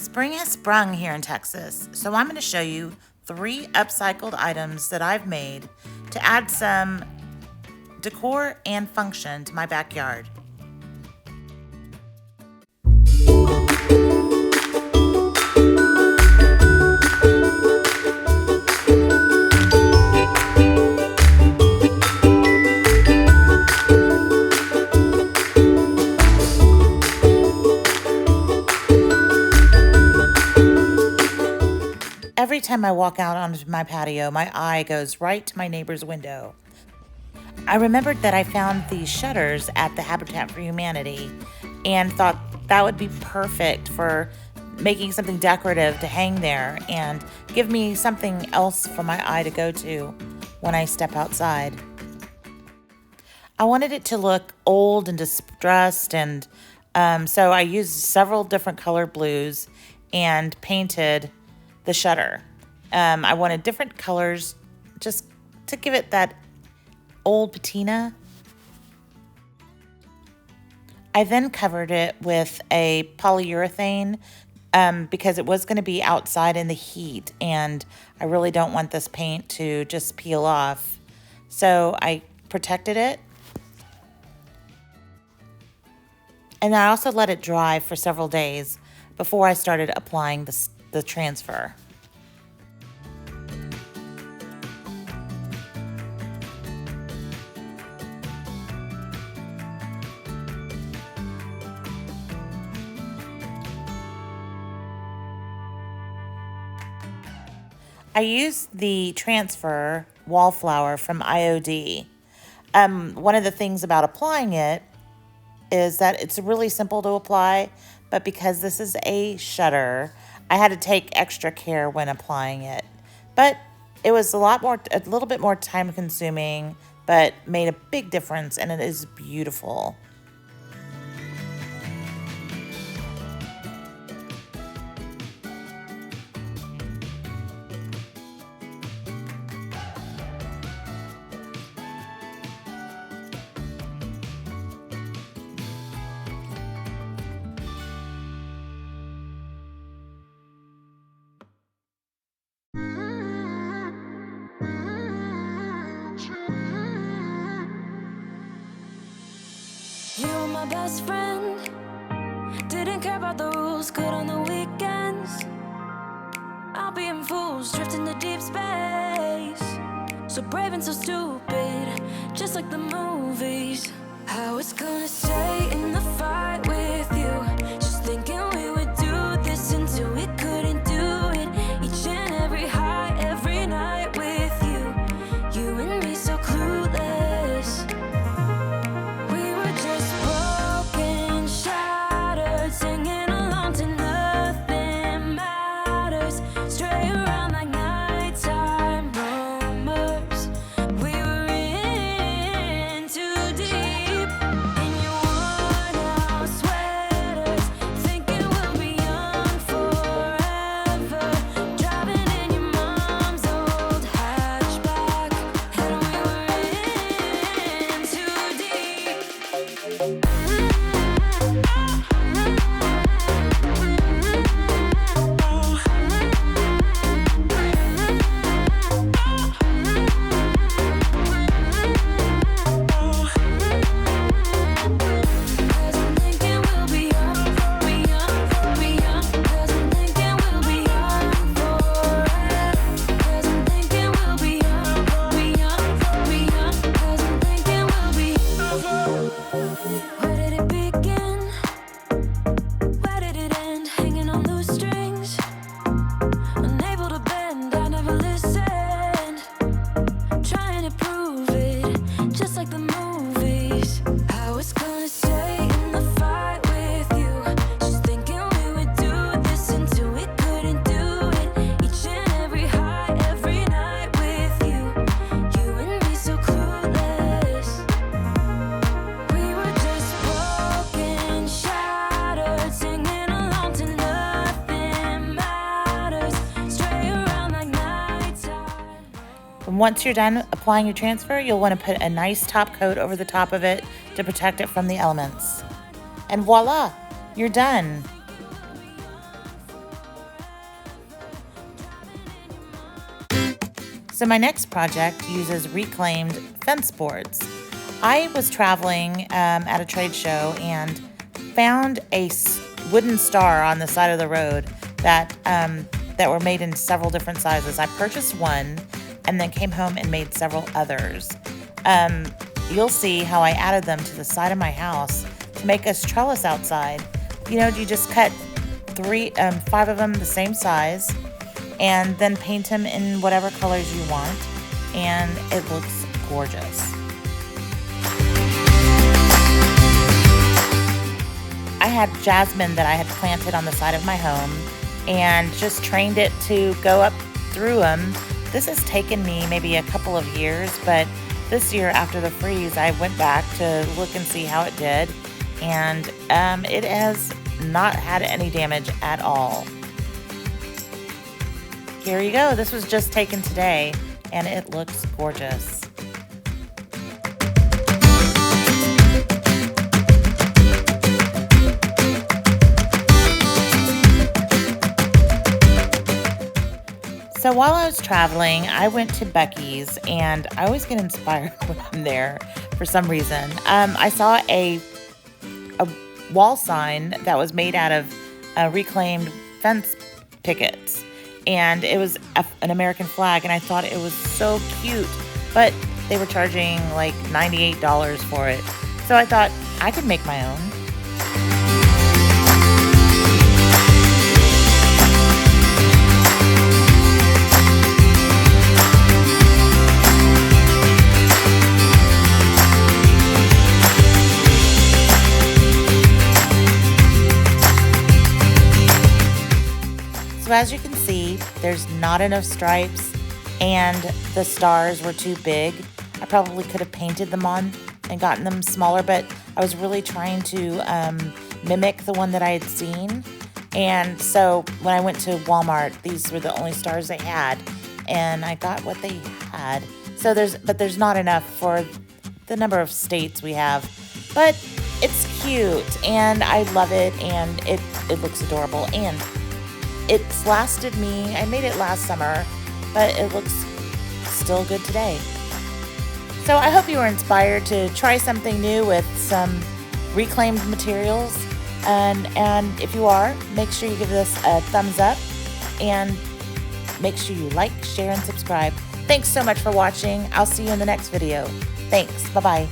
Spring has sprung here in Texas, so I'm going to show you 3 upcycled items that I've made to add some decor and function to my backyard. Every time I walk out onto my patio, my eye goes right to my neighbor's window. I remembered that I found these shutters at the Habitat for Humanity and thought that would be perfect for making something decorative to hang there and give me something else for my eye to go to when I step outside. I wanted it to look old and distressed, and so I used several different color blues and painted the shutter. I wanted different colors just to give it that old patina. I then covered it with a polyurethane because it was going to be outside in the heat, and I really don't want this paint to just peel off. So I protected it. And I also let it dry for several days before I started applying the transfer. I used the transfer Wallflower from IOD. One of the things about applying it is that it's really simple to apply, but because this is a shutter, I had to take extra care when applying it. But it was a little bit more time consuming, but made a big difference, and it is beautiful. You were my best friend, didn't care about the rules, good on the weekends. I'll be in fools, drifting to deep space. So brave and so stupid, just like the movies. I was gonna stay in the fight with you, just thinking we would do this until we couldn't do it. Each and every high, every night with you, you and me so clueless. Once you're done applying your transfer, you'll want to put a nice top coat over the top of it to protect it from the elements. And voila, you're done. So my next project uses reclaimed fence boards. I was traveling at a trade show and found a wooden star on the side of the road that were made in several different sizes. I purchased one and then came home and made several others. You'll see how I added them to the side of my house to make a trellis outside. You just cut 5 of them the same size and then paint them in whatever colors you want, and it looks gorgeous. I had jasmine that I had planted on the side of my home and just trained it to go up through them. This has taken me maybe a couple of years, but this year after the freeze, I went back to look and see how it did, and it has not had any damage at all. Here you go. This was just taken today, and it looks gorgeous. So while I was traveling, I went to Becky's, and I always get inspired when I'm there for some reason. I saw a wall sign that was made out of reclaimed fence pickets, and it was an American flag, and I thought it was so cute, but they were charging like $98 for it. So I thought I could make my own. So as you can see, there's not enough stripes and the stars were too big. I probably could have painted them on and gotten them smaller, but I was really trying to mimic the one that I had seen. And so when I went to Walmart, these were the only stars they had, and I got what they had. So there's not enough for the number of states we have, but it's cute and I love it, and it looks adorable, and it's lasted me. I made it last summer, but it looks still good today. So I hope you were inspired to try something new with some reclaimed materials. And if you are, make sure you give this a thumbs up and make sure you like, share, and subscribe. Thanks so much for watching. I'll see you in the next video. Thanks. Bye-bye.